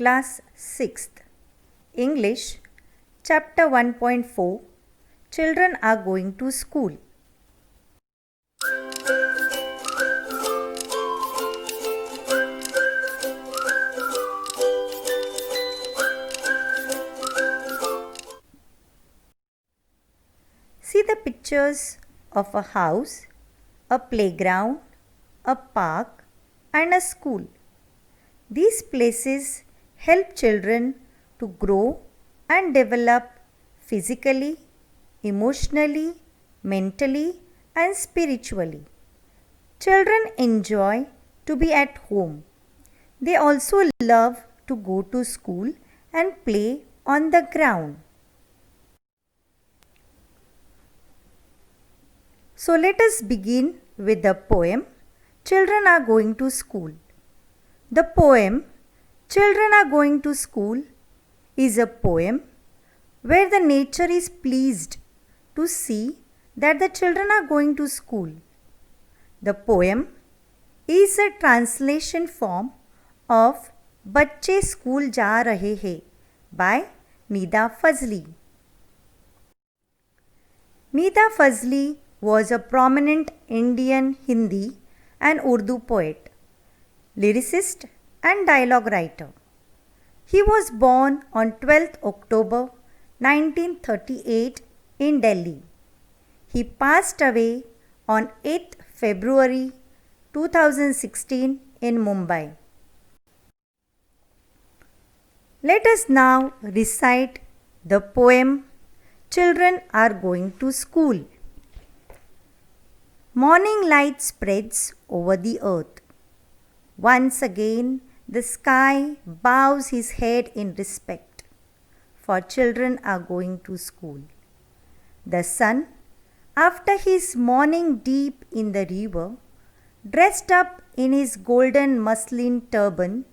Class 6th, English, Chapter 1.4. Children are going to school. See the pictures of a house, a playground, a park, and a school. These places help children to grow and develop physically, emotionally, mentally, and spiritually. Children enjoy to be at home. They also love to go to school and play on the ground. So let us begin with the poem Children are going to school. The poem Children are going to school is a poem where the nature is pleased to see that the children are going to school. The poem is a translation form of बच्चे school जा रहे हैं by Nida Fazli. Nida Fazli was a prominent Indian Hindi and Urdu poet, lyricist and dialogue writer. He was born on 12th October 1938 in Delhi. He passed away on 8th February 2016 in Mumbai. Let us now recite the poem Children are going to school. Morning light spreads over the earth. Once again, the sky bows his head in respect, for children are going to school. The sun, after his morning dip in the river, dressed up in his golden muslin turban,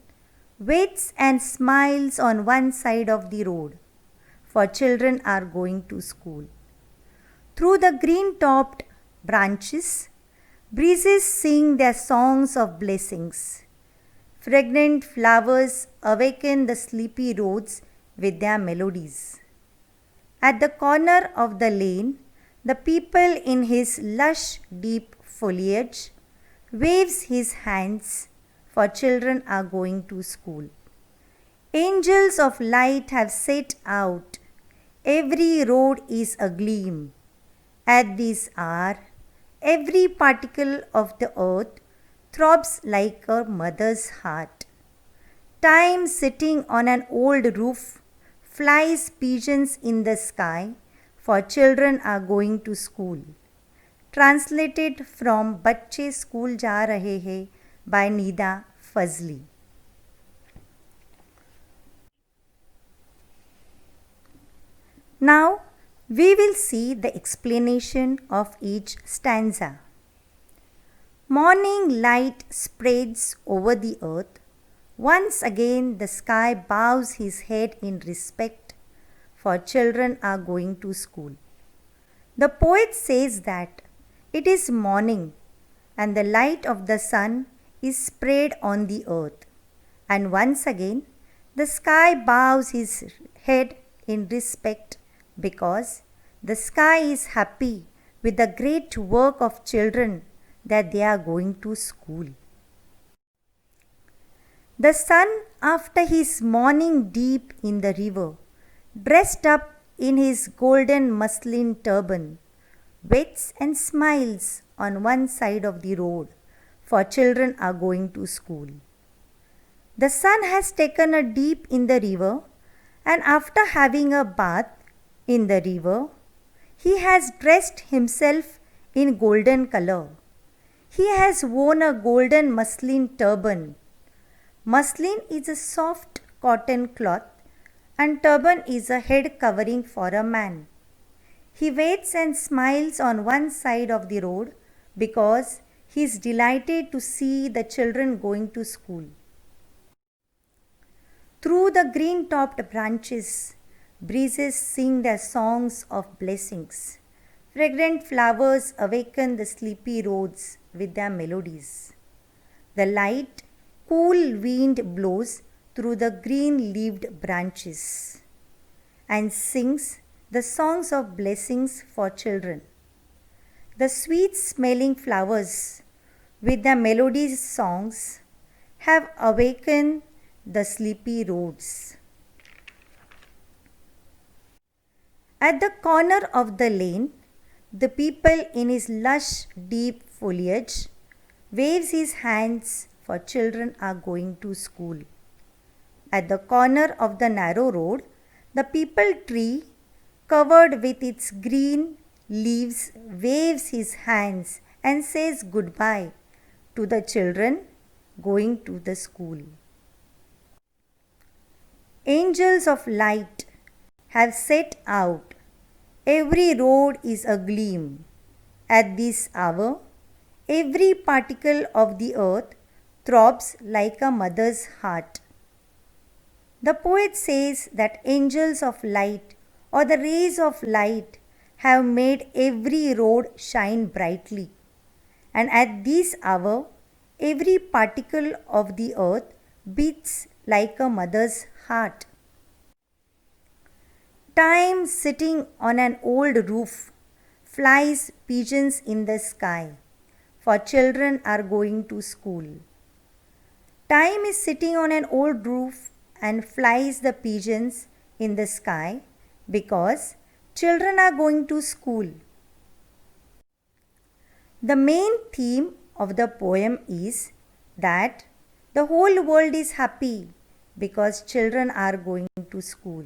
waits and smiles on one side of the road, for children are going to school. Through the green-topped branches, breezes sing their songs of blessings. Fragrant flowers awaken the sleepy roads with their melodies. At the corner of the lane, the people in his lush, deep foliage waves his hands, for children are going to school. Angels of light have set out. Every road is agleam. At this hour, every particle of the earth throbs like a mother's heart. Time sitting on an old roof flies pigeons in the sky, for children are going to school. Translated from बच्चे school जा रहे हैं by Nida Fazli. Now we will see the explanation of each stanza. Morning light spreads over the earth. Once again the sky bows his head in respect, for children are going to school. The poet says that it is morning and the light of the sun is spread on the earth, and once again the sky bows his head in respect because the sky is happy with the great work of children that they are going to school. The sun, after his morning dip in the river, dressed up in his golden muslin turban, waits and smiles on one side of the road, for children are going to school. The sun has taken a dip in the river, and after having a bath in the river, he has dressed himself in golden color. He has worn a golden muslin turban. Muslin is a soft cotton cloth, and turban is a head covering for a man. He waits and smiles on one side of the road because he is delighted to see the children going to school. Through the green-topped branches, breezes sing their songs of blessings. Fragrant flowers awaken the sleepy roads with their melodies. The light, cool wind blows through the green-leaved branches and sings the songs of blessings for children. The sweet-smelling flowers with their melodious songs have awakened the sleepy roads. At the corner of the lane, the people in his lush, deep foliage waves his hands for children are going to school. At the corner of the narrow road, the peepal tree covered with its green leaves waves his hands and says goodbye to the children going to the school. Angels of light have set out. Every road is agleam. At this hour, every particle of the earth throbs like a mother's heart. The poet says that angels of light or the rays of light have made every road shine brightly. And at this hour, every particle of the earth beats like a mother's heart. Time sitting on an old roof flies pigeons in the sky, for children are going to school. Time is sitting on an old roof and flies the pigeons in the sky because children are going to school. The main theme of the poem is that the whole world is happy because children are going to school.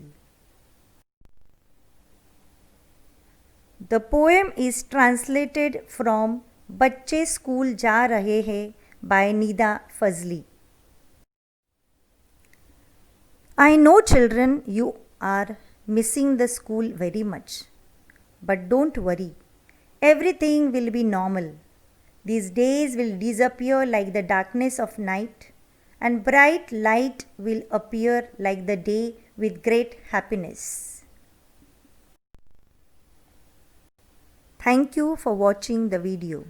The poem is translated from Bacche School Ja Rahe Hai by Nida Fazli. I know, children, you are missing the school very much. But don't worry, everything will be normal. These days will disappear like the darkness of night, and bright light will appear like the day with great happiness. Thank you for watching the video.